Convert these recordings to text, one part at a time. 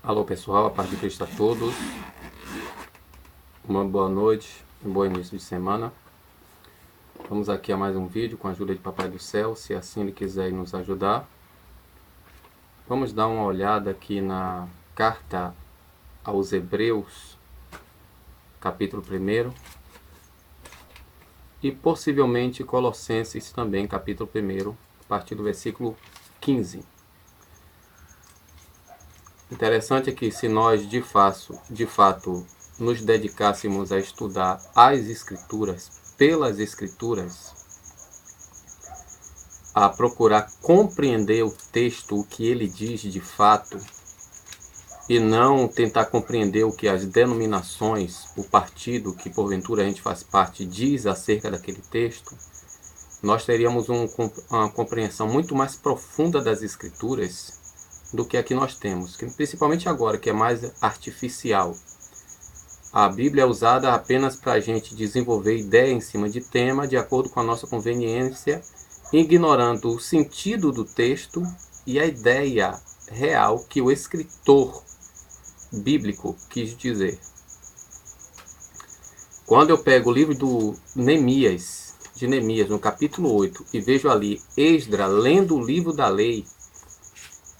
Alô pessoal, a paz de Cristo a todos. Uma boa noite, um bom início de semana. Vamos aqui a mais um vídeo com a ajuda de Papai do Céu, se assim Ele quiser nos ajudar. Vamos dar uma olhada aqui na carta aos Hebreus, capítulo 1, e possivelmente Colossenses também, capítulo 1, a partir do versículo 15. Interessante é que se nós de fato nos dedicássemos a estudar as Escrituras, pelas Escrituras, a procurar compreender o texto, o que ele diz de fato, e não tentar compreender o que as denominações, o partido que porventura a gente faz parte, diz acerca daquele texto, nós teríamos uma compreensão muito mais profunda das Escrituras do que a que nós temos, principalmente agora, que é mais artificial. A Bíblia é usada apenas para a gente desenvolver ideia em cima de tema, de acordo com a nossa conveniência, ignorando o sentido do texto e a ideia real que o escritor bíblico quis dizer. Quando eu pego o livro de Neemias, no capítulo 8, e vejo ali Esdras lendo o livro da lei,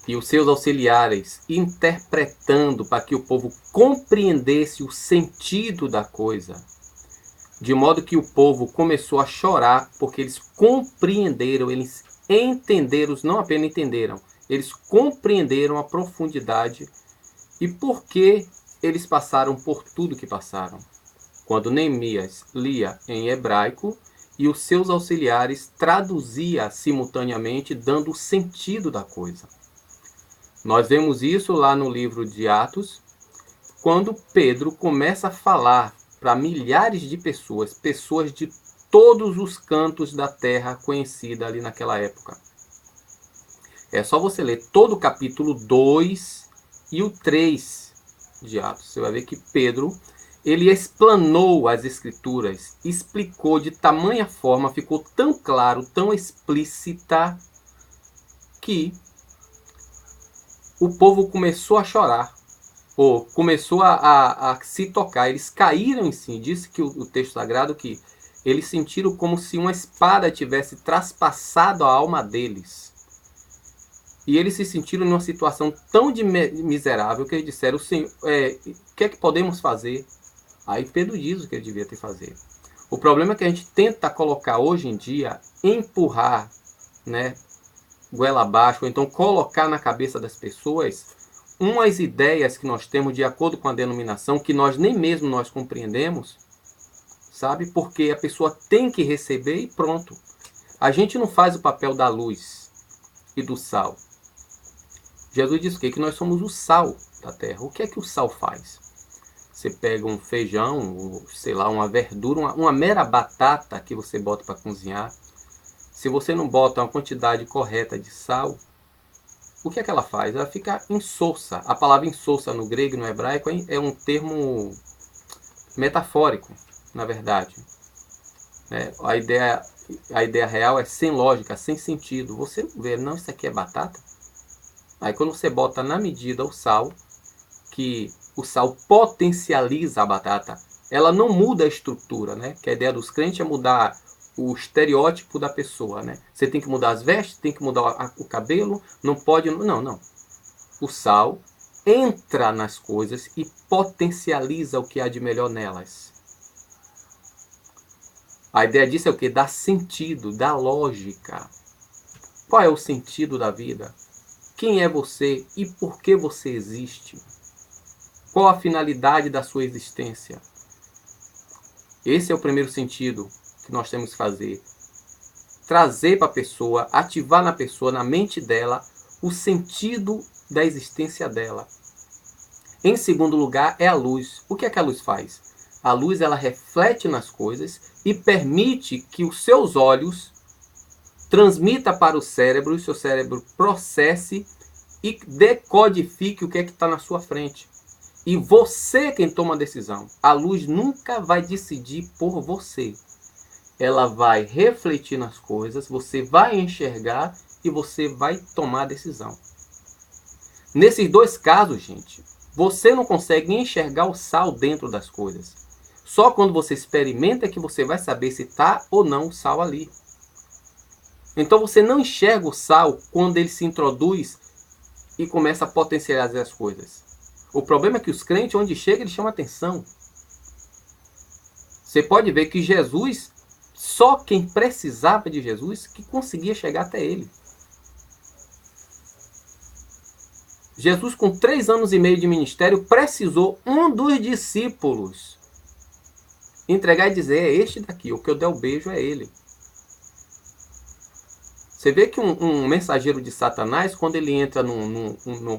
e os seus auxiliares interpretando para que o povo compreendesse o sentido da coisa, de modo que o povo começou a chorar, porque eles compreenderam, eles entenderam, não apenas entenderam, eles compreenderam a profundidade e por que eles passaram por tudo que passaram. Quando Neemias lia em hebraico e os seus auxiliares traduziam simultaneamente, dando o sentido da coisa. Nós vemos isso lá no livro de Atos, quando Pedro começa a falar para milhares de pessoas de todos os cantos da terra conhecida ali naquela época. É só você ler todo o capítulo 2 e o 3 de Atos. Você vai ver que Pedro, ele explanou as Escrituras, explicou de tamanha forma, ficou tão claro, tão explícita, que o povo começou a chorar, ou começou a se tocar, eles caíram em si. Disse que o texto sagrado que eles sentiram como se uma espada tivesse traspassado a alma deles. E eles se sentiram numa situação tão miserável que eles disseram: Senhor, o que é que podemos fazer? Aí Pedro diz o que ele devia ter fazer. O problema é que a gente tenta colocar hoje em dia, empurrar, né, goela abaixo, ou então colocar na cabeça das pessoas umas ideias que nós temos de acordo com a denominação, que nós nem mesmo nós compreendemos, sabe? Porque a pessoa tem que receber e pronto. A gente não faz o papel da luz e do sal. Jesus disse o quê? Que nós somos o sal da terra. O que é que o sal faz? Você pega um feijão, sei lá, uma verdura, uma mera batata que você bota para cozinhar. Se você não bota uma quantidade correta de sal, o que é que ela faz? Ela fica insossa. A palavra insossa no grego e no hebraico é um termo metafórico, na verdade. A ideia real é sem lógica, sem sentido. Você vê, não, isso aqui é batata? Aí quando você bota na medida o sal, que o sal potencializa a batata, ela não muda a estrutura, né? Que a ideia dos crentes é mudar o estereótipo da pessoa, né? Você tem que mudar as vestes, tem que mudar o cabelo, não pode... Não. O sal entra nas coisas e potencializa o que há de melhor nelas. A ideia disso é o quê? Dá sentido, dá lógica. Qual é o sentido da vida? Quem é você e por que você existe? Qual a finalidade da sua existência? Esse é o primeiro sentido que nós temos que fazer. Trazer para a pessoa, ativar na pessoa, na mente dela, o sentido da existência dela. Em segundo lugar, é a luz. O que é que a luz faz? A luz, ela reflete nas coisas e permite que os seus olhos transmita para o cérebro, e o seu cérebro processe e decodifique o que é que está na sua frente. E você quem toma a decisão. A luz nunca vai decidir por você. Ela vai refletir nas coisas, você vai enxergar e você vai tomar a decisão. Nesses dois casos, gente, Você não consegue enxergar o sal dentro das coisas. Só quando você experimenta é que você vai saber se está ou não o sal ali. Então você não enxerga o sal quando ele se introduz e começa a potencializar as coisas. O problema é que os crentes, onde chegam, eles chamam atenção. Você pode ver que Jesus, só quem precisava de Jesus que conseguia chegar até ele. Jesus, com 3 anos e meio de ministério, precisou um dos discípulos entregar e dizer, é este daqui, o que eu der o beijo é ele. Você vê que um mensageiro de Satanás, quando ele entra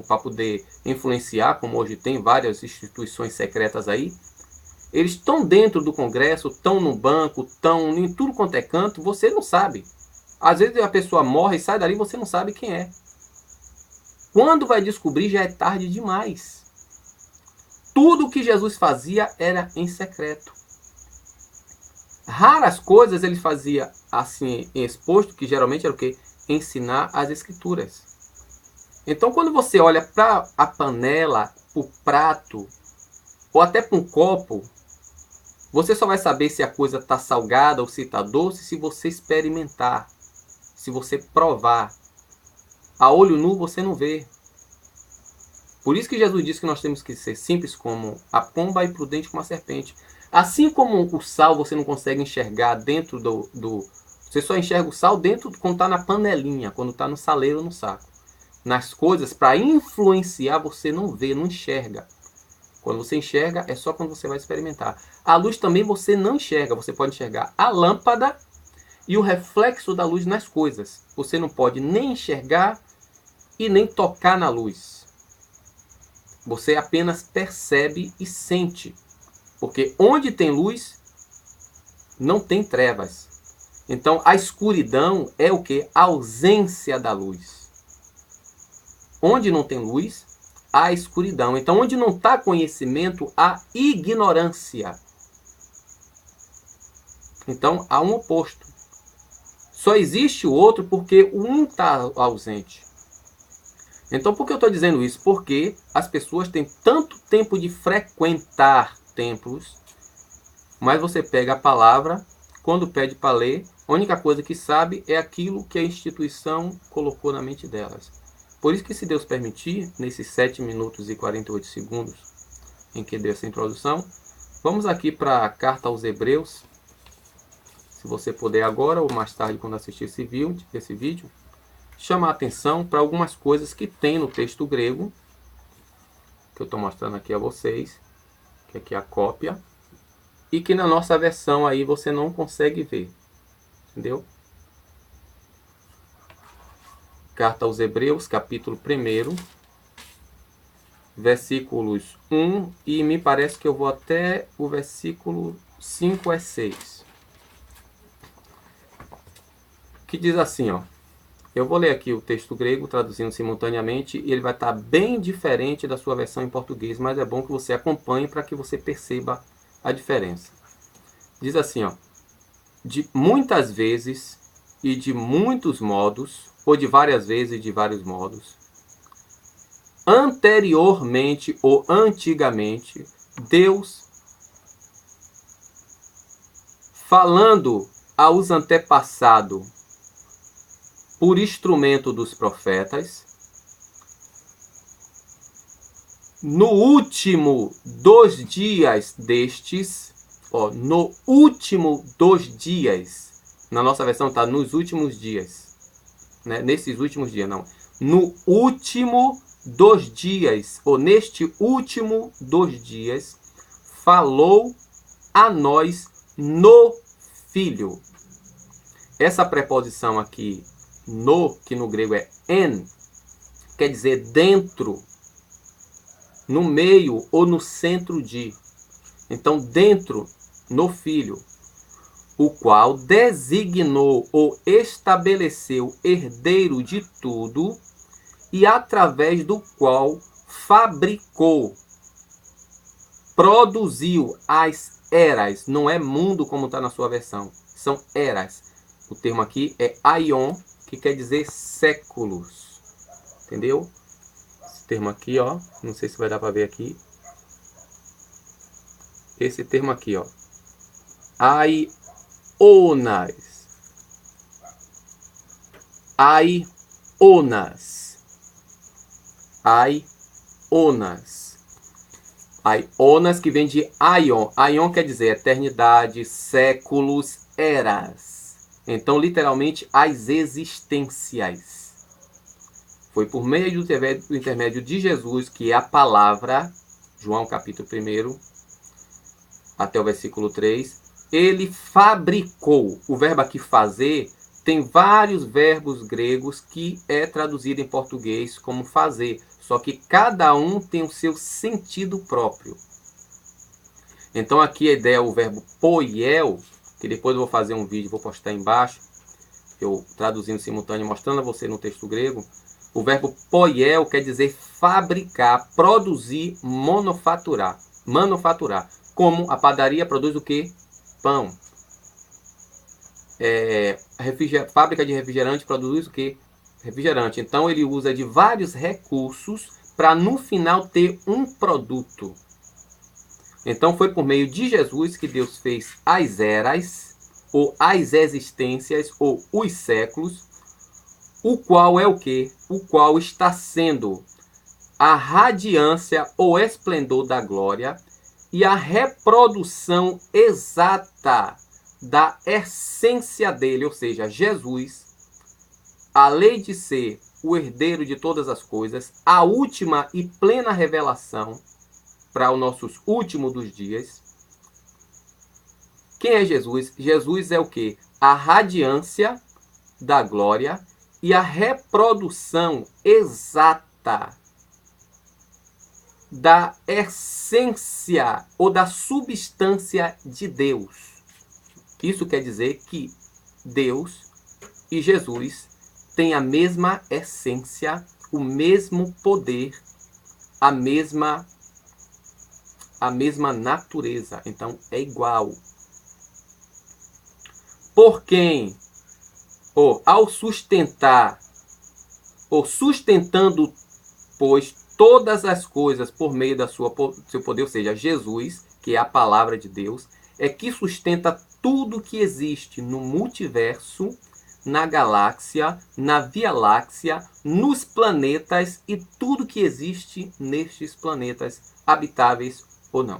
para poder influenciar, como hoje tem várias instituições secretas aí, eles estão dentro do Congresso, estão no banco, estão em tudo quanto é canto, você não sabe. Às vezes a pessoa morre e sai dali e você não sabe quem é. Quando vai descobrir, já é tarde demais. Tudo que Jesus fazia era em secreto. Raras coisas ele fazia assim em exposto, que geralmente era o quê? Ensinar as escrituras. Então quando você olha para a panela, para o prato, ou até para um copo, você só vai saber se a coisa está salgada ou se está doce se você experimentar, se você provar. A olho nu você não vê. Por isso que Jesus disse que nós temos que ser simples como a pomba e prudente como a serpente. Assim como o sal você não consegue enxergar dentro você só enxerga o sal dentro quando está na panelinha, quando está no saleiro ou no saco. Nas coisas, para influenciar, você não vê, não enxerga. Quando você enxerga, é só quando você vai experimentar. A luz também você não enxerga. Você pode enxergar a lâmpada e o reflexo da luz nas coisas. Você não pode nem enxergar e nem tocar na luz. Você apenas percebe e sente. Porque onde tem luz, não tem trevas. Então, a escuridão é o quê? A ausência da luz. Onde não tem luz, há escuridão. Então, onde não está conhecimento, há ignorância. Então, há um oposto. Só existe o outro porque um está ausente. Então, por que eu estou dizendo isso? Porque as pessoas têm tanto tempo de frequentar templos, mas você pega a palavra, quando pede para ler, a única coisa que sabe é aquilo que a instituição colocou na mente delas. Por isso que, se Deus permitir, nesses 7 minutos e 48 segundos em que deu essa introdução, vamos aqui para a carta aos Hebreus. Se você puder agora ou mais tarde, quando assistir esse vídeo, chamar a atenção para algumas coisas que tem no texto grego, que eu estou mostrando aqui a vocês, que aqui é a cópia, e que na nossa versão aí você não consegue ver. Entendeu? Carta aos Hebreus, capítulo 1, versículos 1, e me parece que eu vou até o versículo 5 a 6. Que diz assim, ó. Eu vou ler aqui o texto grego, traduzindo simultaneamente, e ele vai estar bem diferente da sua versão em português, mas é bom que você acompanhe para que você perceba a diferença. Diz assim, ó. De muitas vezes e de muitos modos, ou de várias vezes e de vários modos, anteriormente ou antigamente, Deus, falando aos antepassados por instrumento dos profetas, no último dos dias destes, ó, no último dos dias, na nossa versão está nos últimos dias, né? Nesses últimos dias, não, no último dos dias, ou neste último dos dias, falou a nós no Filho. Essa preposição aqui, no, que no grego é en, quer dizer dentro, no meio ou no centro de. Então, dentro, no Filho, o qual designou ou estabeleceu herdeiro de tudo e através do qual fabricou, produziu as eras. Não é mundo como está na sua versão, são eras. O termo aqui é aion, que quer dizer séculos. Entendeu? termo aqui, ó. Não sei se vai dar para ver aqui. Esse termo aqui, ó. Aionas. Aionas. Aionas. Aionas, que vem de aion. Aion quer dizer eternidade, séculos, eras. Então, literalmente, as existências. Foi por meio do intermédio de Jesus que a palavra, João capítulo 1, até o versículo 3, ele fabricou. O verbo aqui fazer tem vários verbos gregos que é traduzido em português como fazer. Só que cada um tem o seu sentido próprio. Então aqui a ideia é o verbo poiel, que depois eu vou fazer um vídeo, vou postar embaixo, eu traduzindo simultâneo, mostrando a você no texto grego. O verbo poiel quer dizer fabricar, produzir, manufaturar. Manufaturar. Como a padaria produz o quê? Pão. Fábrica de refrigerante produz o quê? Refrigerante. Então ele usa de vários recursos para no final ter um produto. Então foi por meio de Jesus que Deus fez as eras, ou as existências, ou os séculos, o qual é o quê? O qual está sendo a radiância ou esplendor da glória e a reprodução exata da essência dele, ou seja, Jesus, além de ser o herdeiro de todas as coisas, a última e plena revelação para os nossos últimos dos dias. Quem é Jesus? Jesus é o quê? A radiância da glória e a reprodução exata da essência ou da substância de Deus. Isso quer dizer que Deus e Jesus têm a mesma essência, o mesmo poder, a mesma natureza. Então é igual. Por quem, ou ao sustentar, ou sustentando, pois, todas as coisas por meio da seu poder, ou seja, Jesus, que é a palavra de Deus, é que sustenta tudo que existe no multiverso, na galáxia, na Via Láctea, nos planetas e tudo que existe nestes planetas, habitáveis ou não.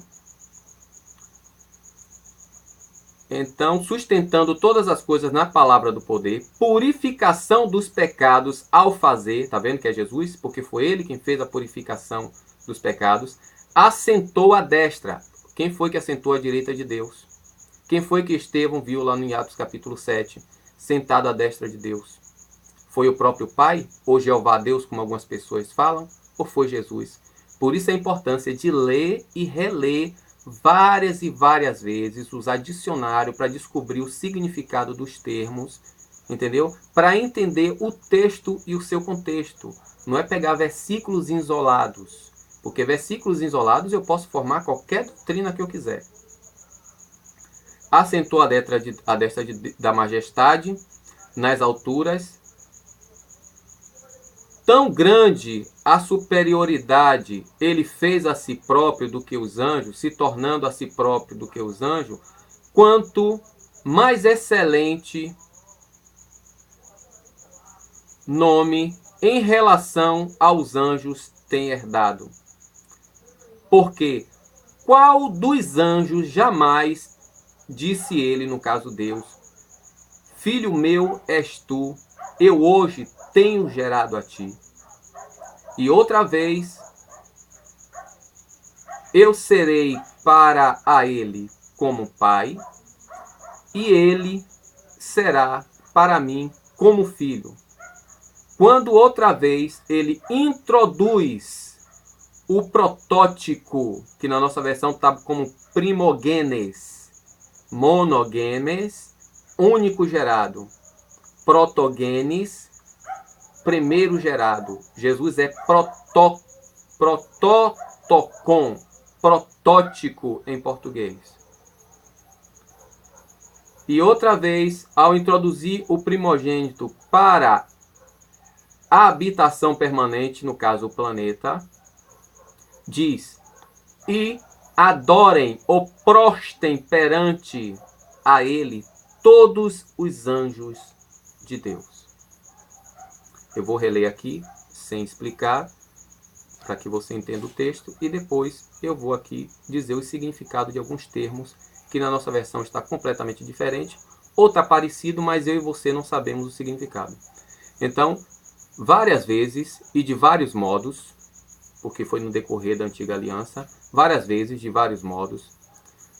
Então, sustentando todas as coisas na palavra do poder, purificação dos pecados ao fazer, tá vendo que é Jesus? Porque foi ele quem fez a purificação dos pecados, assentou à destra. Quem foi que assentou à direita de Deus? Quem foi que Estevão viu lá no Atos capítulo 7, sentado à destra de Deus? Foi o próprio Pai? Ou Jeová Deus, como algumas pessoas falam? Ou foi Jesus? Por isso a importância de ler e reler várias e várias vezes, usar dicionário para descobrir o significado dos termos, entendeu? Para entender o texto e o seu contexto. Não é pegar versículos isolados, porque versículos isolados eu posso formar qualquer doutrina que eu quiser. Assentou a destra da majestade nas alturas. Tão grande a superioridade ele fez a si próprio do que os anjos, se tornando a si próprio do que os anjos, quanto mais excelente nome em relação aos anjos tem herdado. Porque qual dos anjos jamais disse ele, no caso Deus, filho meu és tu, eu hoje tenho gerado a ti. E outra vez, eu serei para a ele como pai, e ele será para mim como filho. Quando outra vez ele introduz o protótipo, que na nossa versão está como primogenes, monogenes, único gerado, protogenes, primeiro gerado. Jesus é prototocon, protótipo em português. E outra vez, ao introduzir o primogênito para a habitação permanente, no caso o planeta, diz: e adorem ou prostem perante a ele todos os anjos de Deus. Eu vou reler aqui, sem explicar, para que você entenda o texto, e depois eu vou aqui dizer o significado de alguns termos, que na nossa versão está completamente diferente, ou está parecido, mas eu e você não sabemos o significado. Então, várias vezes e de vários modos, porque foi no decorrer da antiga aliança, várias vezes, de vários modos.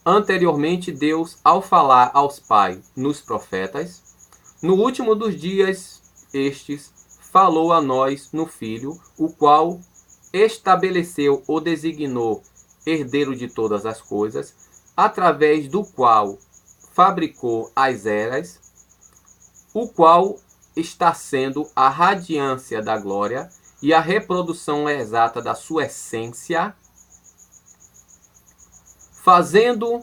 Anteriormente, Deus, ao falar aos pais nos profetas, no último dos dias, estes, falou a nós no Filho, o qual estabeleceu ou designou herdeiro de todas as coisas, através do qual fabricou as eras, o qual está sendo a radiância da glória e a reprodução exata da sua essência, fazendo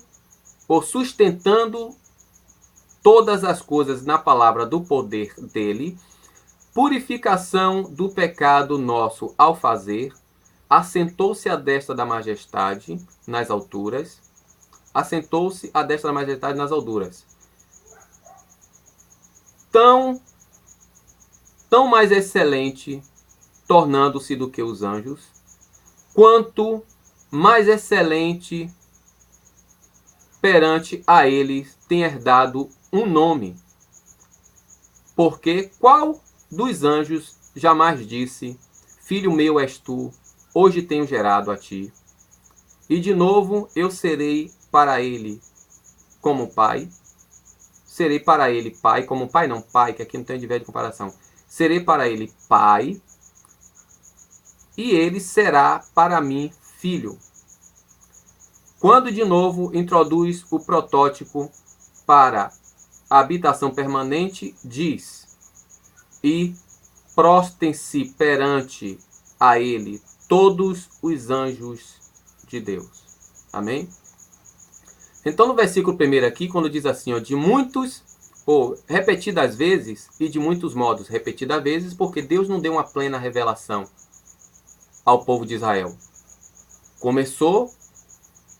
ou sustentando todas as coisas na palavra do poder dele, purificação do pecado nosso ao fazer, assentou-se à destra da majestade nas alturas, assentou-se à destra da majestade nas alturas. Tão mais excelente, tornando-se do que os anjos, quanto mais excelente perante a eles tem herdado um nome. Porque qual dos anjos jamais disse: Filho meu és tu, hoje tenho gerado a ti. E de novo eu serei para ele como pai. Serei para ele pai, como pai não, pai, que aqui não tem nível de comparação. Serei para ele pai, e ele será para mim filho. Quando de novo introduz o protótipo para a habitação permanente, diz: e prostem-se perante a ele todos os anjos de Deus. Amém? Então, no versículo 1 aqui, quando diz assim, ó, de muitos, ou repetidas vezes, e de muitos modos repetidas vezes, porque Deus não deu uma plena revelação ao povo de Israel. Começou,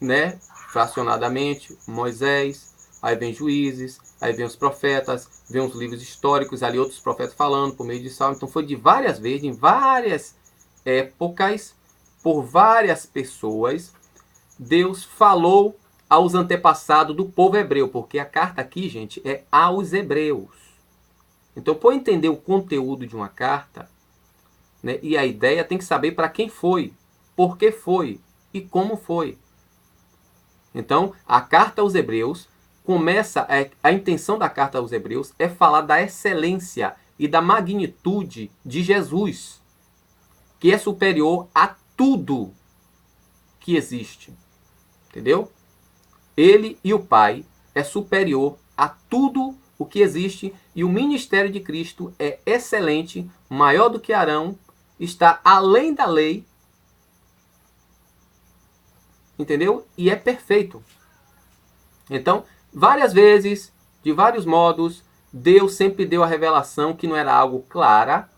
né, fracionadamente, Moisés, aí vem Juízes, aí vem os profetas, vem os livros históricos, ali outros profetas falando por meio de Salmo. Então foi de várias vezes, em várias épocas, por várias pessoas, Deus falou aos antepassados do povo hebreu, porque a carta aqui, gente, é aos hebreus. Então, para entender o conteúdo de uma carta, né, e a ideia, tem que saber para quem foi, por que foi e como foi. Então, a carta aos hebreus começa, a intenção da carta aos hebreus é falar da excelência e da magnitude de Jesus, que é superior a tudo que existe. Entendeu? Ele e o Pai é superior a tudo o que existe, e o ministério de Cristo é excelente, maior do que Arão, está além da lei, entendeu? E é perfeito. Então, várias vezes, de vários modos, Deus sempre deu a revelação que não era algo clara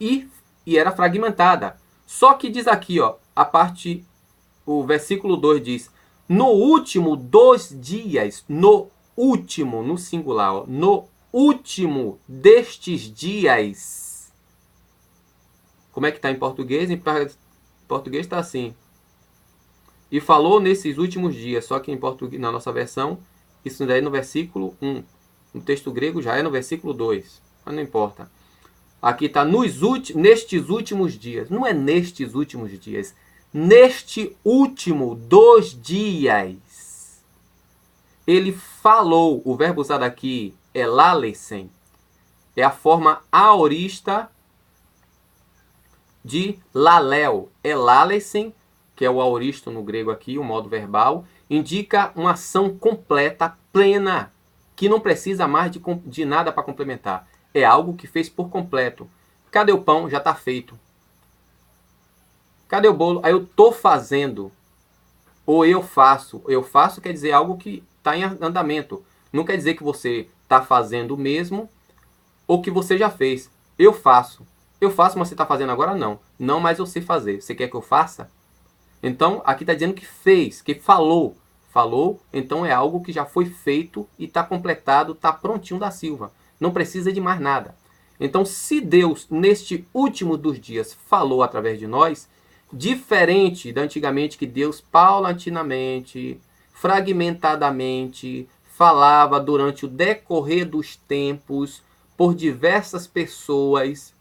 e era fragmentada. Só que diz aqui, ó, o versículo 2 diz: no último dos dias, no último, no singular, ó, no último destes dias. Como é que está em português? Em português está assim: e falou nesses últimos dias, só que em português, na nossa versão, isso daí no versículo 1. No texto grego já é no versículo 2, mas não importa. Aqui está nestes últimos dias. Não é nestes últimos dias. Neste último dos dias. Ele falou, o verbo usado aqui é lalesen. É a forma aorista de lalel. É lalesen, que é o aoristo no grego aqui, o modo verbal, indica uma ação completa, plena, que não precisa mais de nada para complementar. É algo que fez por completo. Cadê o pão? Já está feito. Cadê o bolo? Aí eu estou fazendo. Ou eu faço. Eu faço quer dizer algo que está em andamento. Não quer dizer que você está fazendo mesmo ou que você já fez. Eu faço. Eu faço, mas você está fazendo agora? Não. Não, mas eu sei fazer. Você quer que eu faça? Então, aqui está dizendo que fez, que falou. Falou, então é algo que já foi feito e está completado, está prontinho da Silva. Não precisa de mais nada. Então, se Deus, neste último dos dias, falou através de nós, diferente da antigamente que Deus paulatinamente, fragmentadamente, falava durante o decorrer dos tempos, por diversas pessoas.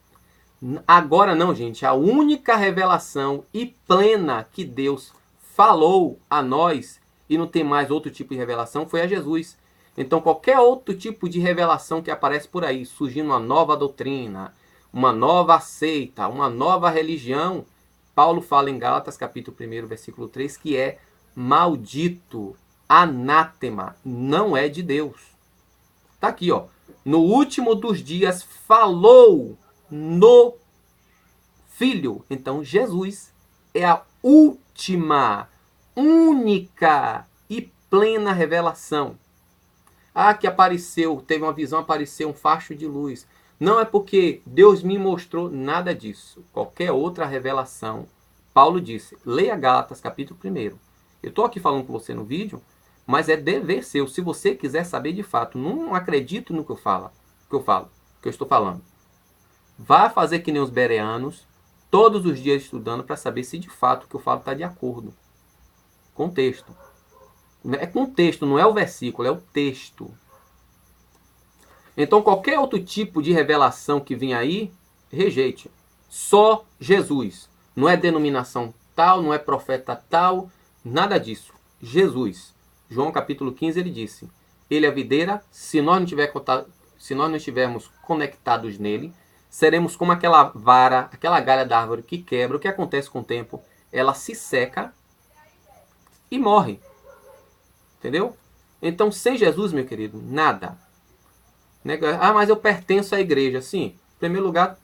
Agora não, gente. A única revelação e plena que Deus falou a nós, e não tem mais outro tipo de revelação, foi a Jesus. Então, qualquer outro tipo de revelação que aparece por aí, surgindo uma nova doutrina, uma nova seita, uma nova religião, Paulo fala em Gálatas, capítulo 1, versículo 3, que é maldito, anátema, não é de Deus. Está aqui, ó. No último dos dias falou no Filho. Então, Jesus é a última, única e plena revelação. Ah, que apareceu, teve uma visão, apareceu um facho de luz. Não é porque Deus me mostrou nada disso. Qualquer outra revelação, Paulo disse, leia Gálatas, capítulo 1. Eu estou aqui falando com você no vídeo, mas é dever seu. Se você quiser saber de fato, não acredito no que eu falo, que eu estou falando. Vá fazer que nem os bereanos, todos os dias estudando para saber se de fato o que eu falo está de acordo com o texto. É com o texto, não é o versículo, é o texto. Então qualquer outro tipo de revelação que vinha aí, rejeite. Só Jesus. Não é denominação tal, não é profeta tal, nada disso. Jesus. João capítulo 15 ele disse, ele é a videira, se nós não estivermos conectados nele, seremos como aquela vara, aquela galha da árvore que quebra. O que acontece com o tempo? Ela se seca e morre. Entendeu? Então, sem Jesus, meu querido, nada. Ah, mas eu pertenço à igreja. Sim, em primeiro lugar,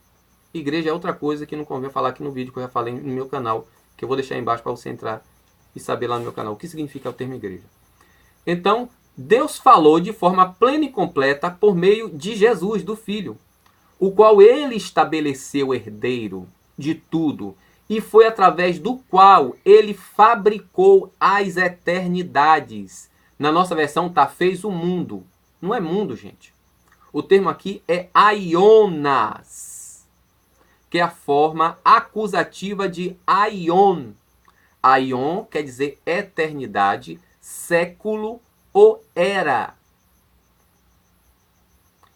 igreja é outra coisa que não convém falar aqui no vídeo que eu já falei no meu canal, que eu vou deixar aí embaixo para você entrar e saber lá no meu canal o que significa o termo igreja. Então, Deus falou de forma plena e completa por meio de Jesus, do Filho, o qual ele estabeleceu herdeiro de tudo, e foi através do qual ele fabricou as eternidades. Na nossa versão está fez o mundo. Não é mundo, gente. O termo aqui é aionas, que é a forma acusativa de aion. Aion quer dizer eternidade, século ou era.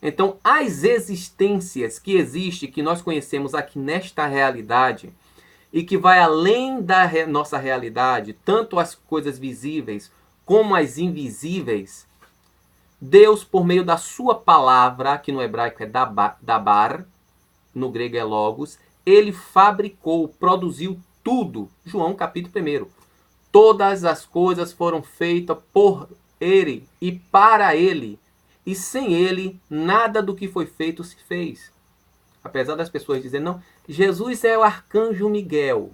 Então, as existências que existem, que nós conhecemos aqui nesta realidade, e que vai além da nossa realidade, tanto as coisas visíveis como as invisíveis, Deus, por meio da sua palavra, que no hebraico é dabar, no grego é logos, ele fabricou, produziu tudo. João capítulo 1. Todas as coisas foram feitas por ele e para ele. E sem ele, nada do que foi feito se fez. Apesar das pessoas dizerem, não, Jesus é o arcanjo Miguel.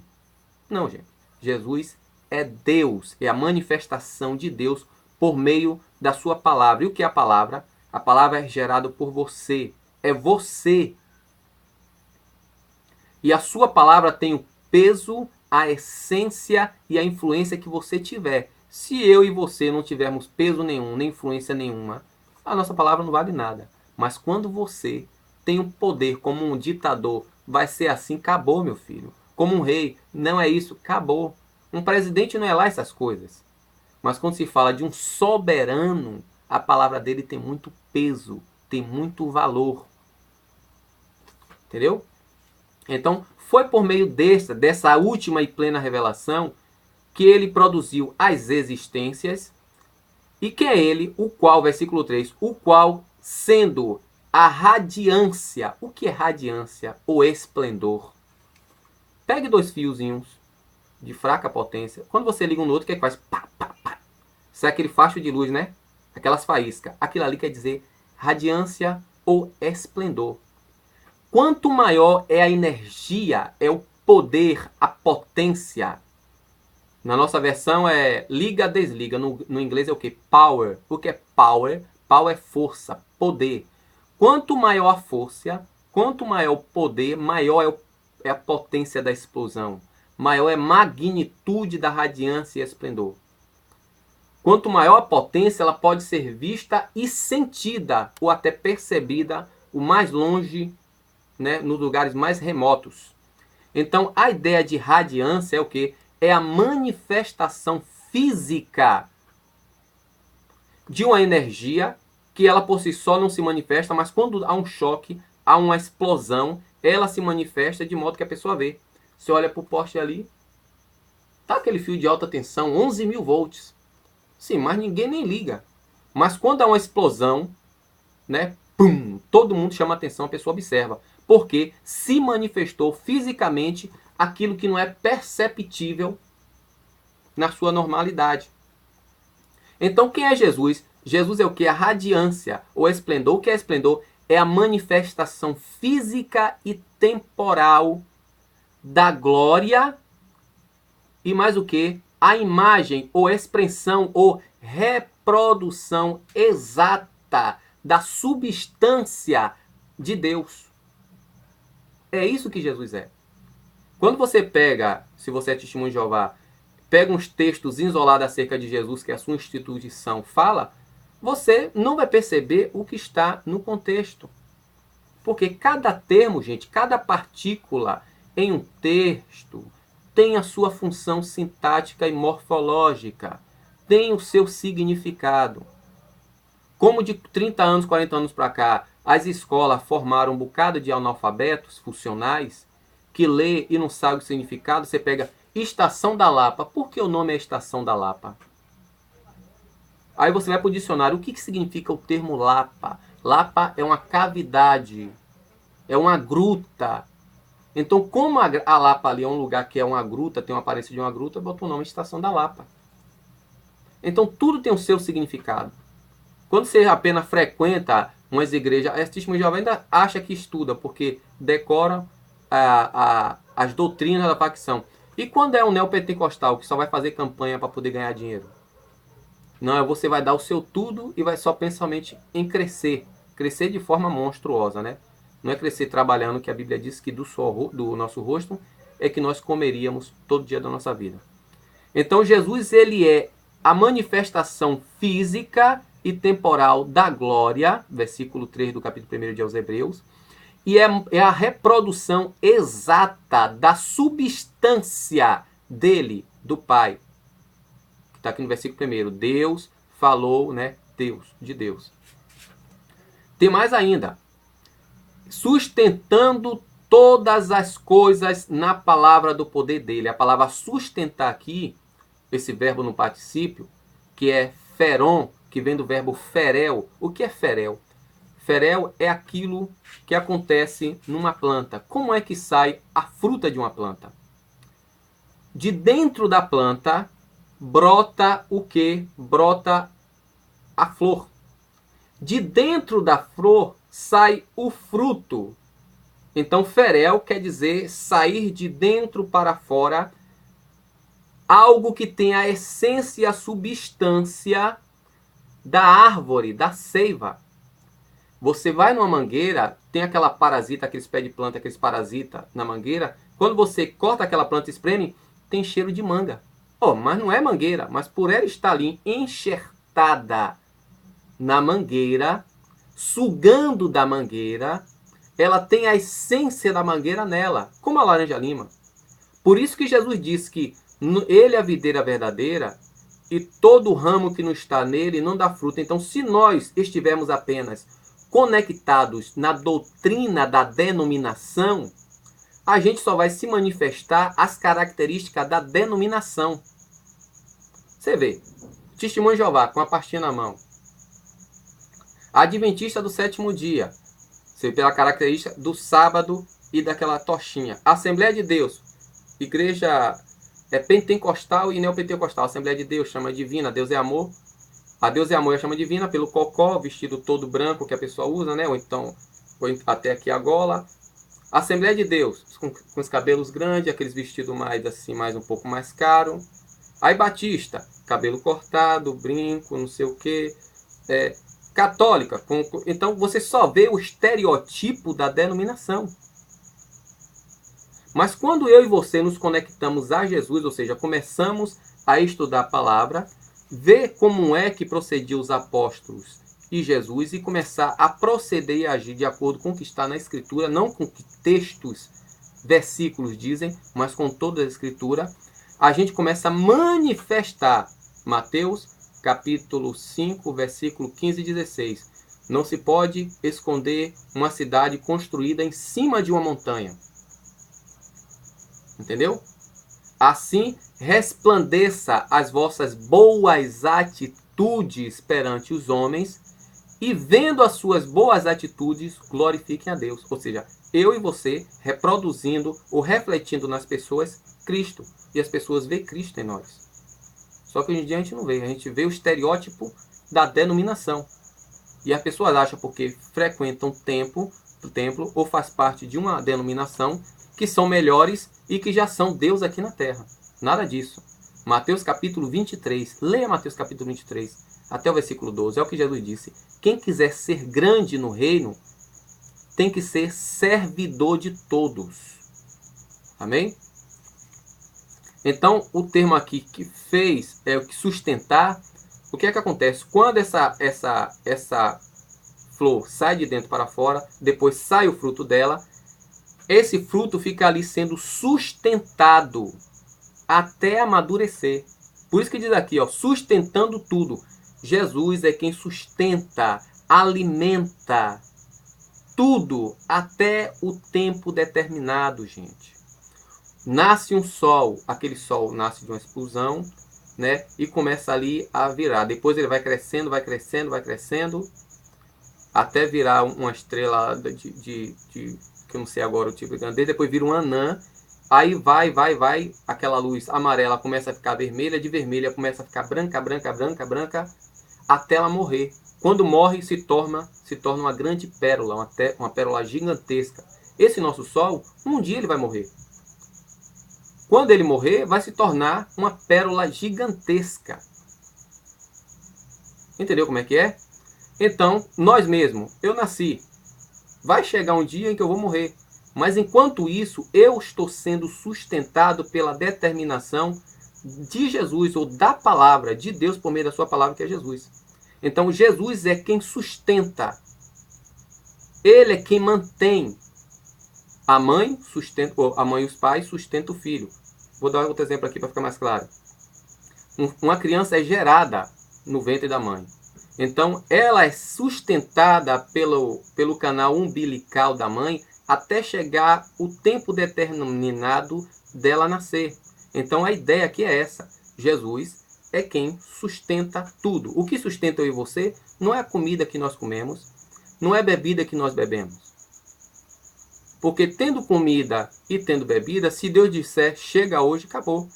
Não, gente. Jesus é Deus, é a manifestação de Deus por meio da sua palavra. E o que é a palavra? A palavra é gerada por você. É você. E a sua palavra tem o peso, a essência e a influência que você tiver. Se eu e você não tivermos peso nenhum, nem influência nenhuma, a nossa palavra não vale nada. Mas quando você tem um poder como um ditador, vai ser assim, acabou, meu filho. Como um rei, não é isso, acabou. Um presidente não é lá essas coisas. Mas quando se fala de um soberano, a palavra dele tem muito peso, tem muito valor. Entendeu? Então, foi por meio dessa última e plena revelação que ele produziu as existências e que é ele, o qual, versículo 3, o qual, sendo a radiância, o que é radiância? O esplendor. Pegue dois fiozinhos de fraca potência. Quando você liga um no outro, o que é que faz? Pá, pá, pá. Isso é aquele facho de luz, né? Aquelas faíscas. Aquilo ali quer dizer radiância ou esplendor. Quanto maior é a energia, é o poder, a potência. Na nossa versão é liga, desliga. No inglês é o que? Power. O que é power? Power é força, poder. Quanto maior a força, quanto maior o poder, maior é a potência da explosão. Maior é a magnitude da radiância e esplendor. Quanto maior a potência, ela pode ser vista e sentida, ou até percebida, o mais longe, né, nos lugares mais remotos. Então, a ideia de radiância é o quê? É a manifestação física de uma energia que ela por si só não se manifesta, mas quando há um choque, há uma explosão, ela se manifesta de modo que a pessoa vê. Você olha para o poste ali, tá aquele fio de alta tensão, 11.000 volts. Sim, mas ninguém nem liga. Mas quando há uma explosão, né, pum, todo mundo chama atenção, a pessoa observa. Porque se manifestou fisicamente aquilo que não é perceptível na sua normalidade. Então, quem é Jesus? Jesus é o que? A radiância, o esplendor. O que é esplendor? É a manifestação física e temporal da glória e mais o que? A imagem ou expressão ou reprodução exata da substância de Deus. É isso que Jesus é. Quando você pega, se você é testemunho de Jeová, pega uns textos isolados acerca de Jesus, que a sua instituição fala, você não vai perceber o que está no contexto. Porque cada termo, gente, cada partícula em um texto tem a sua função sintática e morfológica, tem o seu significado. Como de 30 anos, 40 anos para cá, as escolas formaram um bocado de analfabetos funcionais que lê e não sabe o significado, você pega Estação da Lapa. Por que o nome é Estação da Lapa? Aí você vai para o dicionário. O que significa o termo Lapa? Lapa é uma cavidade, é uma gruta. Então, como a Lapa ali é um lugar que é uma gruta, tem uma aparência de uma gruta, botou o nome de Estação da Lapa. Então, tudo tem o seu significado. Quando você apenas frequenta umas igrejas, a testemunha de Jeová ainda acha que estuda, porque decora as doutrinas da facção. E quando é um neopentecostal que só vai fazer campanha para poder ganhar dinheiro? Não, você vai dar o seu tudo e vai só pensar somente em crescer. Crescer de forma monstruosa, né? Não é crescer trabalhando, que a Bíblia diz que do nosso rosto é que nós comeríamos todo dia da nossa vida. Então Jesus, ele é a manifestação física e temporal da glória, versículo 3 do capítulo 1 de aos Hebreus, e é a reprodução exata da substância dele, do Pai. Está aqui no versículo 1. Deus falou, né? Deus, de Deus. Tem mais ainda. Sustentando todas as coisas na palavra do poder dele. A palavra sustentar aqui, esse verbo no particípio, que é feron, que vem do verbo ferel. O que é ferel? Ferel é aquilo que acontece numa planta. Como é que sai a fruta de uma planta? De dentro da planta brota o que? Brota a flor. De dentro da flor sai o fruto. Então, ferel quer dizer sair de dentro para fora, algo que tem a essência e a substância da árvore, da seiva. Você vai numa mangueira, tem aquela parasita, aqueles pés de planta, aqueles parasitas na mangueira. Quando você corta aquela planta e espreme, tem cheiro de manga. Oh, mas não é mangueira, mas por ela estar ali enxertada na mangueira, sugando da mangueira, ela tem a essência da mangueira nela, como a laranja-lima. Por isso que Jesus disse que ele é a videira verdadeira e todo ramo que não está nele não dá fruto. Então, se nós estivermos apenas conectados na doutrina da denominação, a gente só vai se manifestar as características da denominação. Você vê, testemunho de Jeová com a pastinha na mão. Adventista do sétimo dia, você vê pela característica do sábado e daquela tochinha. Assembleia de Deus, igreja pentecostal e neopentecostal. Assembleia de Deus chama divina, Deus é amor. A Deus é amor é chama divina pelo cocó, vestido todo branco que a pessoa usa, né? Ou então até aqui a gola. Assembleia de Deus, com os cabelos grandes, aqueles vestidos mais assim, mais um pouco mais caro. Aí Batista, cabelo cortado, brinco, não sei o que. católica. Então você só vê o estereotipo da denominação. Mas quando eu e você nos conectamos a Jesus, ou seja, começamos a estudar a palavra, ver como é que procediam os apóstolos e Jesus e começar a proceder e agir de acordo com o que está na Escritura, não com o que textos, versículos dizem, mas com toda a Escritura, a gente começa a manifestar. Mateus capítulo 5, versículo 15 e 16. Não se pode esconder uma cidade construída em cima de uma montanha. Entendeu? Assim, resplandeça as vossas boas atitudes perante os homens, e vendo as suas boas atitudes, glorifiquem a Deus. Ou seja, eu e você reproduzindo ou refletindo nas pessoas Cristo. E as pessoas veem Cristo em nós. Só que hoje em dia a gente não vê. A gente vê o estereótipo da denominação. E as pessoas acham porque frequentam o templo ou faz parte de uma denominação que são melhores e que já são Deus aqui na terra. Nada disso. Mateus capítulo 23. Leia Mateus capítulo 23, até o versículo 12. É o que Jesus disse. Quem quiser ser grande no reino, tem que ser servidor de todos. Amém? Então, o termo aqui que fez é o que sustentar. O que é que acontece? Quando essa flor sai de dentro para fora, depois sai o fruto dela, esse fruto fica ali sendo sustentado até amadurecer. Por isso que diz aqui, ó, sustentando tudo. Jesus é quem sustenta, alimenta tudo até o tempo determinado, gente. Nasce um sol, aquele sol nasce de uma explosão, né? E começa ali a virar. Depois ele vai crescendo, vai crescendo, vai crescendo, até virar uma estrela que eu não sei agora o tipo de grandeza. Depois vira um anã. Aí vai, aquela luz amarela começa a ficar vermelha, de vermelha começa a ficar branca, até ela morrer. Quando morre, se torna uma grande pérola, uma pérola gigantesca. Esse nosso Sol, um dia ele vai morrer. Quando ele morrer, vai se tornar uma pérola gigantesca. Entendeu como é que é? Então, nós mesmos, eu nasci. Vai chegar um dia em que eu vou morrer. Mas enquanto isso, eu estou sendo sustentado pela determinação de Jesus, ou da palavra de Deus por meio da sua palavra, que é Jesus. Então, Jesus é quem sustenta. Ele é quem mantém. A mãe e os pais sustentam o filho. Vou dar outro exemplo aqui para ficar mais claro. Uma criança é gerada no ventre da mãe. Então, ela é sustentada pelo canal umbilical da mãe até chegar o tempo determinado dela nascer. Então, a ideia aqui é essa. Jesus é quem sustenta tudo. O que sustenta eu e você não é a comida que nós comemos, não é a bebida que nós bebemos. Porque tendo comida e tendo bebida, se Deus disser, chega hoje, acabou.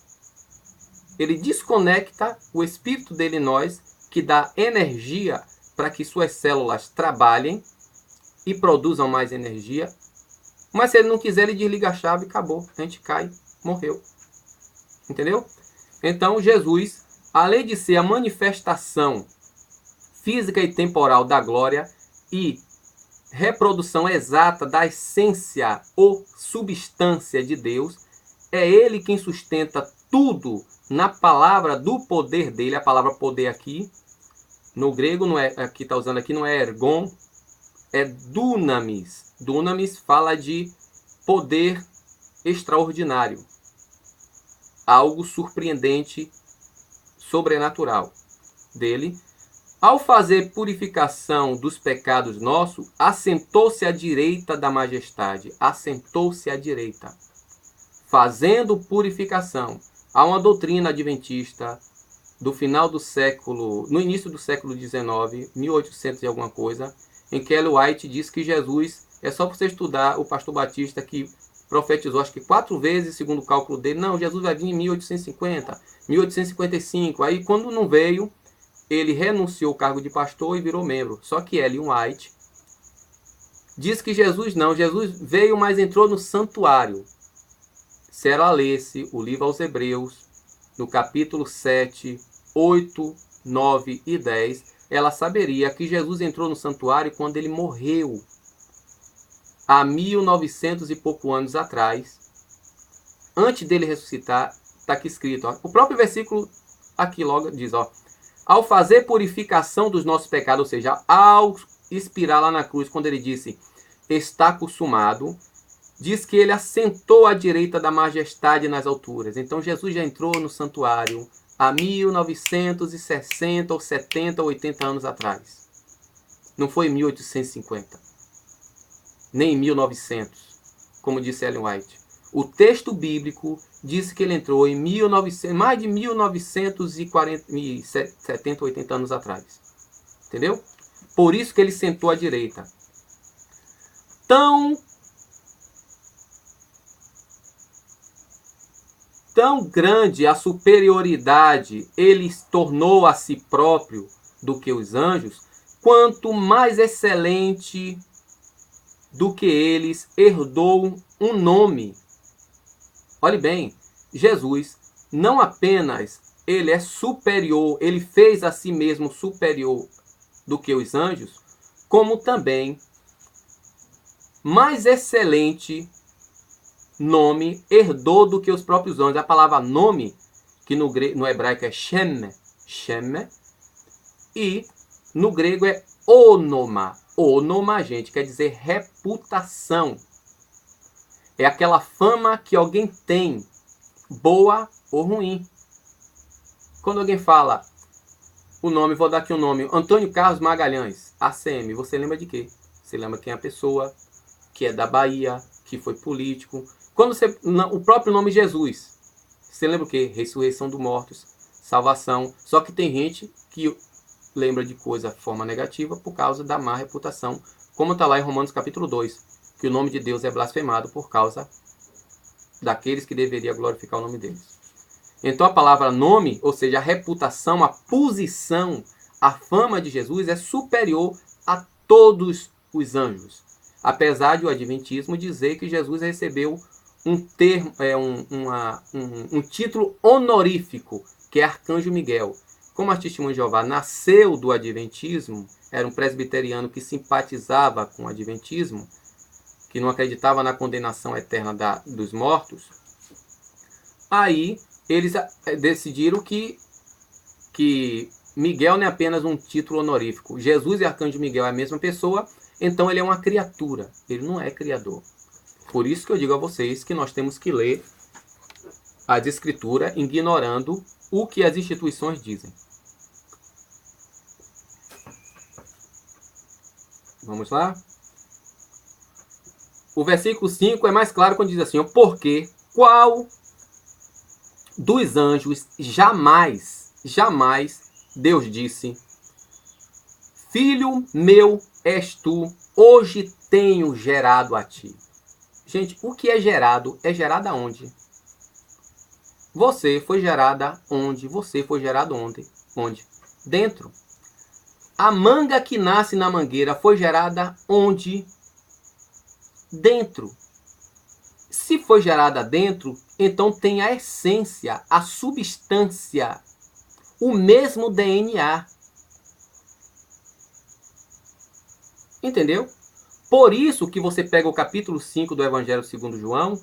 Ele desconecta o espírito dele em nós, que dá energia para que suas células trabalhem e produzam mais energia. Mas se ele não quiser, ele desliga a chave e acabou. A gente cai, morreu. Entendeu? Então Jesus, além de ser a manifestação física e temporal da glória e reprodução exata da essência ou substância de Deus, é ele quem sustenta tudo na palavra do poder dele. A palavra poder aqui, no grego, não é, aqui está usando aqui, não é ergon, é dunamis. Dunamis fala de poder extraordinário, algo surpreendente, sobrenatural dele. Ao fazer purificação dos pecados nossos, assentou-se à direita da majestade. Assentou-se à direita. Fazendo purificação. Há uma doutrina adventista do final do século, no início do século XIX, 1800 e alguma coisa, em que Ellen White diz que Jesus, é só você estudar o pastor Batista que profetizou, acho que 4 vezes, segundo o cálculo dele, não, Jesus vai vir em 1850, 1855, aí quando não veio, ele renunciou ao cargo de pastor e virou membro. Só que Ellen White diz que Jesus veio, mas entrou no santuário. Se ela lesse o livro aos Hebreus, no capítulo 7, 8, 9 e 10, ela saberia que Jesus entrou no santuário quando ele morreu, há 1900 e pouco anos atrás. Antes dele ressuscitar, está aqui escrito, ó, o próprio versículo aqui logo diz, ó, ao fazer purificação dos nossos pecados, ou seja, ao expirar lá na cruz, quando ele disse, está consumado, diz que ele assentou à direita da majestade nas alturas. Então Jesus já entrou no santuário há 1960 ou 70 ou 80 anos atrás. Não foi em 1850, nem em 1900, como disse Ellen White. O texto bíblico diz que ele entrou em mais de 1970, 80 anos atrás. Entendeu? Por isso que ele sentou à direita. Tão grande a superioridade ele tornou a si próprio do que os anjos, quanto mais excelente do que eles herdou um nome. Olhe bem, Jesus não apenas ele é superior, ele fez a si mesmo superior do que os anjos, como também mais excelente nome herdou do que os próprios anjos. A palavra nome, que no hebraico é Shem, e no grego é onoma. Onoma, gente, quer dizer reputação. É aquela fama que alguém tem, boa ou ruim. Quando alguém fala o nome, vou dar aqui o nome, Antônio Carlos Magalhães, ACM, você lembra de quê? Você lembra quem é a pessoa, que é da Bahia, que foi político. Quando você, o próprio nome Jesus, você lembra o quê? Ressurreição dos mortos, salvação. Só que tem gente que lembra de coisa de forma negativa por causa da má reputação, como está lá em Romanos capítulo 2, que o nome de Deus é blasfemado por causa daqueles que deveriam glorificar o nome deles. Então a palavra nome, ou seja, a reputação, a posição, a fama de Jesus é superior a todos os anjos. Apesar de o Adventismo dizer que Jesus recebeu um título honorífico, que é Arcanjo Miguel. Como a Testemunha de Jeová nasceu do Adventismo, era um presbiteriano que simpatizava com o Adventismo, que não acreditava na condenação eterna dos mortos, aí eles decidiram que Miguel não é apenas um título honorífico. Jesus e Arcanjo Miguel é a mesma pessoa, então ele é uma criatura, ele não é criador. Por isso que eu digo a vocês que nós temos que ler as Escrituras ignorando o que as instituições dizem. Vamos lá? O versículo 5 é mais claro quando diz assim, porque qual dos anjos jamais Deus disse, filho meu és tu, hoje tenho gerado a ti. Gente, o que é gerado aonde? Você foi gerada onde? Você foi gerado onde? Dentro. A manga que nasce na mangueira foi gerada onde? Dentro. Se foi gerada dentro, então tem a essência, a substância, o mesmo DNA. Entendeu? Por isso que você pega o capítulo 5 do Evangelho segundo João,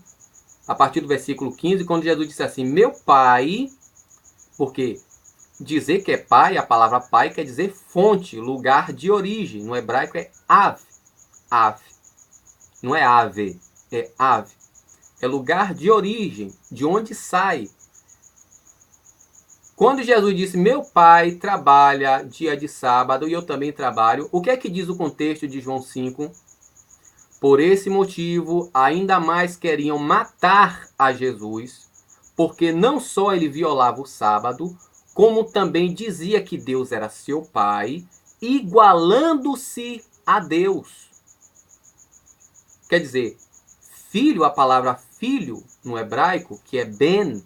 a partir do versículo 15, quando Jesus disse assim, meu Pai, porque dizer que é Pai, a palavra Pai quer dizer fonte, lugar de origem. No hebraico é Av. Av. Não é ave, é Av. É lugar de origem, de onde sai. Quando Jesus disse, meu Pai trabalha dia de sábado e eu também trabalho, o que é que diz o contexto de João 5? Por esse motivo, ainda mais queriam matar a Jesus, porque não só ele violava o sábado, como também dizia que Deus era seu Pai, igualando-se a Deus. Quer dizer, filho, a palavra filho no hebraico, que é ben,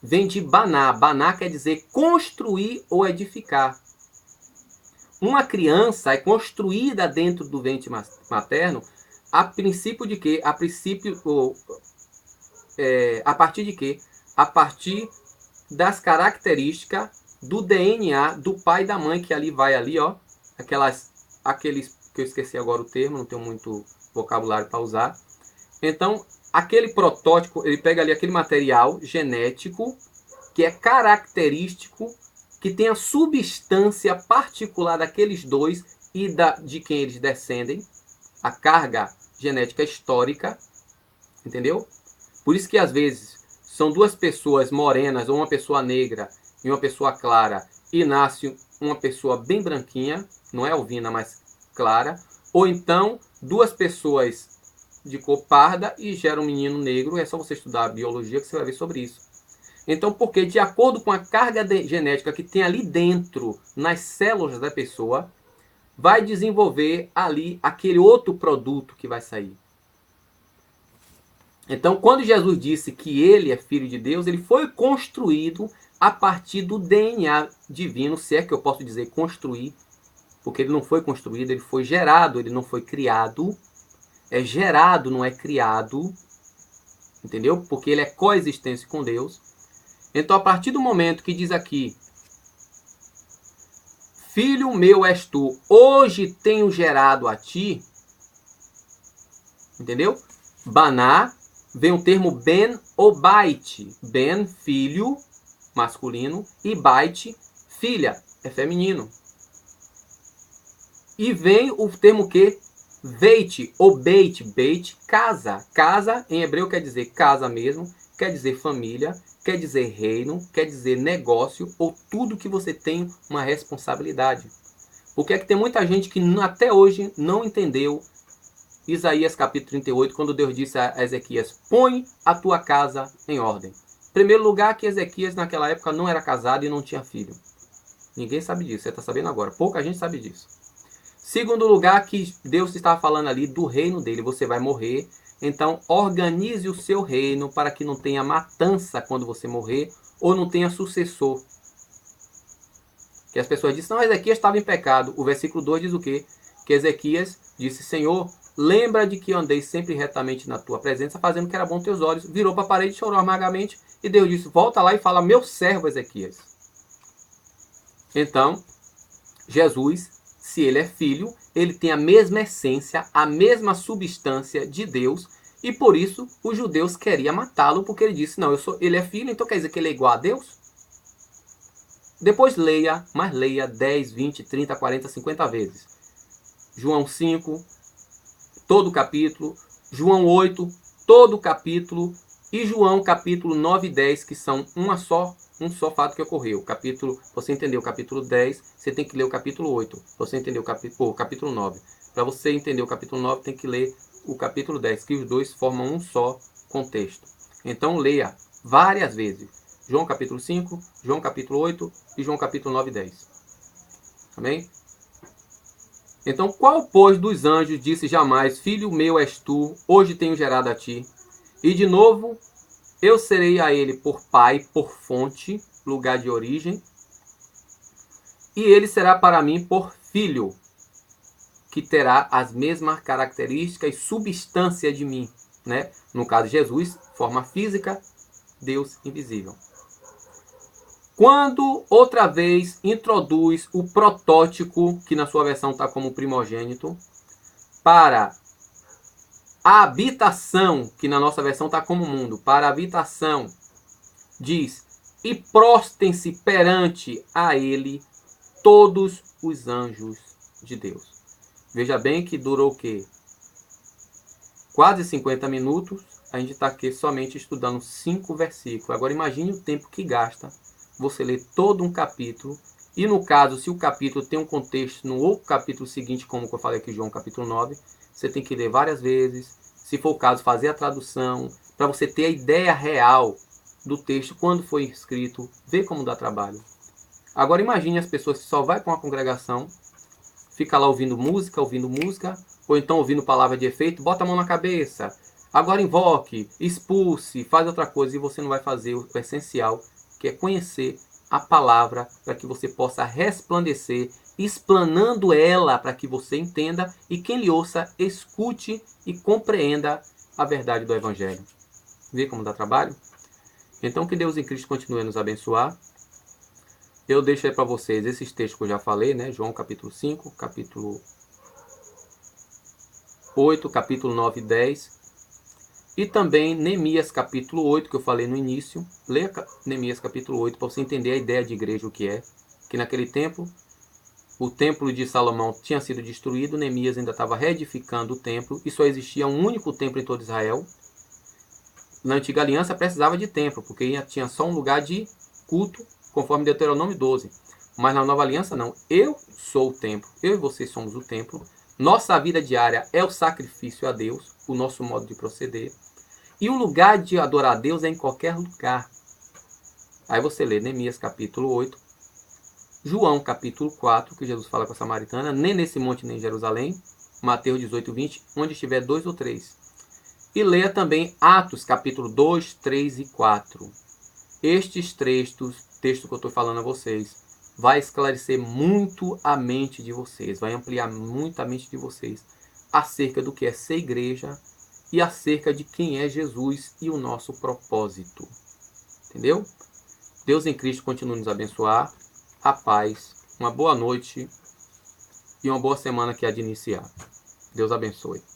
vem de baná. Baná quer dizer construir ou edificar. Uma criança é construída dentro do ventre materno a princípio de quê? A partir de quê? A partir das características do DNA do pai e da mãe, que ali vai ali, ó, aqueles que eu esqueci agora o termo, não tenho muito vocabulário para usar. Então, aquele protótipo, ele pega ali aquele material genético que é característico, que tem a substância particular daqueles dois e de quem eles descendem, a carga genética histórica, entendeu? Por isso que às vezes são duas pessoas morenas, ou uma pessoa negra e uma pessoa clara, e nasce uma pessoa bem branquinha, não é albina, mas clara, ou então duas pessoas de cor parda e gera um menino negro. É só você estudar a biologia que você vai ver sobre isso. Então, porque de acordo com a carga genética que tem ali dentro, nas células da pessoa, vai desenvolver ali aquele outro produto que vai sair. Então, quando Jesus disse que ele é filho de Deus, ele foi construído a partir do DNA divino, se é que eu posso dizer construir, porque ele não foi construído, ele foi gerado, ele não foi criado. É gerado, não é criado, entendeu? Porque ele é coexistência com Deus. Então, a partir do momento que diz aqui, filho meu és tu, hoje tenho gerado a ti, entendeu? Baná, vem o termo ben ou bait. Ben, filho, masculino, e bait, filha, é feminino. E vem o termo que? Veit ou beit. Beit, casa. Casa em hebreu quer dizer casa mesmo, quer dizer família, quer dizer reino, quer dizer negócio, ou tudo que você tem uma responsabilidade. Porque é que tem muita gente que até hoje não entendeu Isaías capítulo 38, quando Deus disse a Ezequias, põe a tua casa em ordem. Em primeiro lugar, que Ezequias naquela época não era casado e não tinha filho. Ninguém sabe disso, você está sabendo agora. Pouca gente sabe disso. Segundo lugar, que Deus estava falando ali do reino dele. Você vai morrer, então organize o seu reino para que não tenha matança quando você morrer, ou não tenha sucessor. Que as pessoas dizem, não, Ezequias estava em pecado. O versículo 2 diz o quê? Que Ezequias disse, Senhor, lembra de que eu andei sempre retamente na tua presença, fazendo o que era bom aos teus olhos. Virou para a parede, chorou amargamente, e Deus disse, volta lá e fala, meu servo Ezequias. Então, Jesus, se ele é filho, ele tem a mesma essência, a mesma substância de Deus, e por isso os judeus queriam matá-lo, porque ele disse, não, ele é filho, então quer dizer que ele é igual a Deus? Depois leia, mas leia 10, 20, 30, 40, 50 vezes. João 5, todo o capítulo, João 8, todo o capítulo, e João capítulo 9 e 10, que são um só fato que ocorreu. Você entender o capítulo 10, você tem que ler o capítulo 8. Você entender o capítulo 9. Para você entender o capítulo 9, tem que ler o capítulo 10, que os dois formam um só contexto. Então leia várias vezes. João capítulo 5, João capítulo 8 e João capítulo 9 e 10. Amém? Então, qual, pois, dos anjos disse jamais, filho meu és tu, hoje tenho gerado a ti? E de novo, eu serei a ele por pai, por fonte, lugar de origem. E ele será para mim por filho, que terá as mesmas características e substância de mim. Né? No caso de Jesus, forma física, Deus invisível. Quando outra vez introduz o protótipo, que na sua versão está como primogênito, para a habitação, que na nossa versão está como mundo, para a habitação, diz, e prostem-se perante a ele todos os anjos de Deus. Veja bem que durou o quê? Quase 50 minutos, a gente está aqui somente estudando 5 versículos. Agora imagine o tempo que gasta você ler todo um capítulo, e no caso, se o capítulo tem um contexto no outro capítulo seguinte, como eu falei aqui, João capítulo 9, você tem que ler várias vezes, se for o caso, fazer a tradução, para você ter a ideia real do texto, quando foi escrito, ver como dá trabalho. Agora imagine as pessoas que só vai para uma congregação, fica lá ouvindo música, ou então ouvindo palavra de efeito, bota a mão na cabeça, agora invoque, expulse, faz outra coisa, e você não vai fazer o essencial, que é conhecer a palavra, para que você possa resplandecer, explanando ela para que você entenda, e quem lhe ouça, escute e compreenda a verdade do Evangelho. Vê como dá trabalho? Então que Deus em Cristo continue a nos abençoar. Eu deixo aí para vocês esses textos que eu já falei, né? João capítulo 5, capítulo 8, capítulo 9 e 10. E também Neemias capítulo 8, que eu falei no início. Leia Neemias capítulo 8 para você entender a ideia de igreja, o que é. Que naquele tempo, o templo de Salomão tinha sido destruído, Neemias ainda estava reedificando o templo, e só existia um único templo em todo Israel. Na antiga aliança precisava de templo, porque tinha só um lugar de culto, conforme Deuteronômio 12. Mas na nova aliança não. Eu sou o templo, eu e vocês somos o templo. Nossa vida diária é o sacrifício a Deus, o nosso modo de proceder. E o lugar de adorar a Deus é em qualquer lugar. Aí você lê Neemias capítulo 8, João capítulo 4, que Jesus fala com a samaritana, nem nesse monte nem em Jerusalém, Mateus 18, 20, onde estiver 2 ou 3. E leia também Atos capítulo 2, 3 e 4. Estes texto que eu estou falando a vocês, vai esclarecer muito a mente de vocês, vai ampliar muito a mente de vocês acerca do que é ser igreja e acerca de quem é Jesus e o nosso propósito. Entendeu? Deus em Cristo continue nos abençoar. A paz, uma boa noite e uma boa semana que há de iniciar. Deus abençoe.